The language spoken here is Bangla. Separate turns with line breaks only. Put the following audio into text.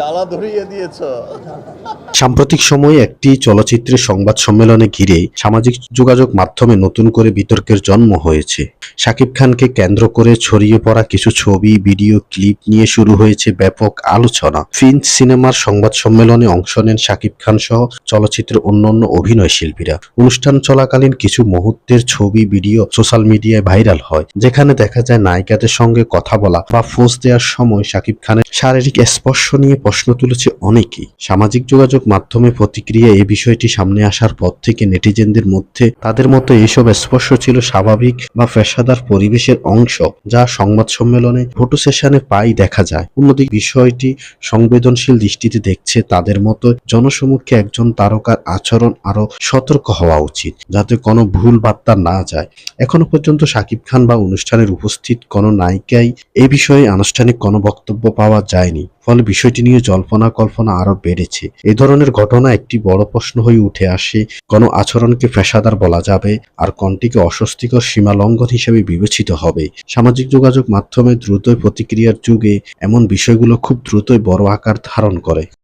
জ্বালা ধরিয়ে দিয়েছ।
সাম্প্রতিক সময়ে একটি চলচ্চিত্রের সংবাদ সম্মেলনে ঘিরে সামাজিক যোগাযোগ মাধ্যমে নতুন করে বিতর্কের জন্ম হয়েছে। শাকিব খানকে কেন্দ্র করে ছড়িয়ে পড়া কিছু ছবি, ভিডিও ক্লিপ নিয়ে শুরু হয়েছে ব্যাপক আলোচনা। ফিঞ্চ সিনেমার সংবাদ সম্মেলনে অংশ নেন শাকিব খান সহ চলচ্চিত্রের অন্যান্য অভিনয় শিল্পীরা। অনুষ্ঠান চলাকালীন কিছু মুহূর্তের ছবি, ভিডিও সোশ্যাল মিডিয়ায় ভাইরাল হয়, যেখানে দেখা যায় নায়িকাদের সঙ্গে কথা বলা বা পোজ দেওয়ার সময় শাকিব খানের শারীরিক স্পর্শ নিয়ে প্রশ্ন তুলেছে অনেকেই। সামাজিক যোগাযোগ মাধ্যমে প্রতিক্রিয়া এই বিষয়টি সামনে আসার পর থেকে নেটিজেনদের মধ্যে তাদের মতো এইসব স্পর্শ ছিল স্বাভাবিক বা পেশাদার পরিবেশের অংশ, যা সংবাদ সম্মেলনে ফটো সেশনে প্রায় দেখা যায়। অন্যদিকে বিষয়টি সংবেদনশীল দৃষ্টিতে দেখছে তাদের মতো জনসমক্ষে একজন তারকার আচরণ আরো সতর্ক হওয়া উচিত, যাতে কোনো ভুল বার্তা না যায়। এখনো পর্যন্ত শাকিব খান বা অনুষ্ঠানের উপস্থিত কোনো নায়িকাই এই বিষয়ে আনুষ্ঠানিক কোনো বক্তব্য পাওয়া যায়নি, ফলে বিষয়টি নিয়ে জল্পনা কল্পনা আরো বেড়েছে। এই ধরনের ঘটনা একটি বড় প্রশ্ন হয়ে উঠে আসে, কোন আচরণকে পেশাদার বলা যাবে আর কোনটিকে অস্বস্তিকর সীমা লঙ্ঘন হিসেবে বিবেচিত হবে। সামাজিক যোগাযোগ মাধ্যমে দ্রুতই প্রতিক্রিয়ার যুগে এমন বিষয়গুলো খুব দ্রুতই বড় আকার ধারণ করে।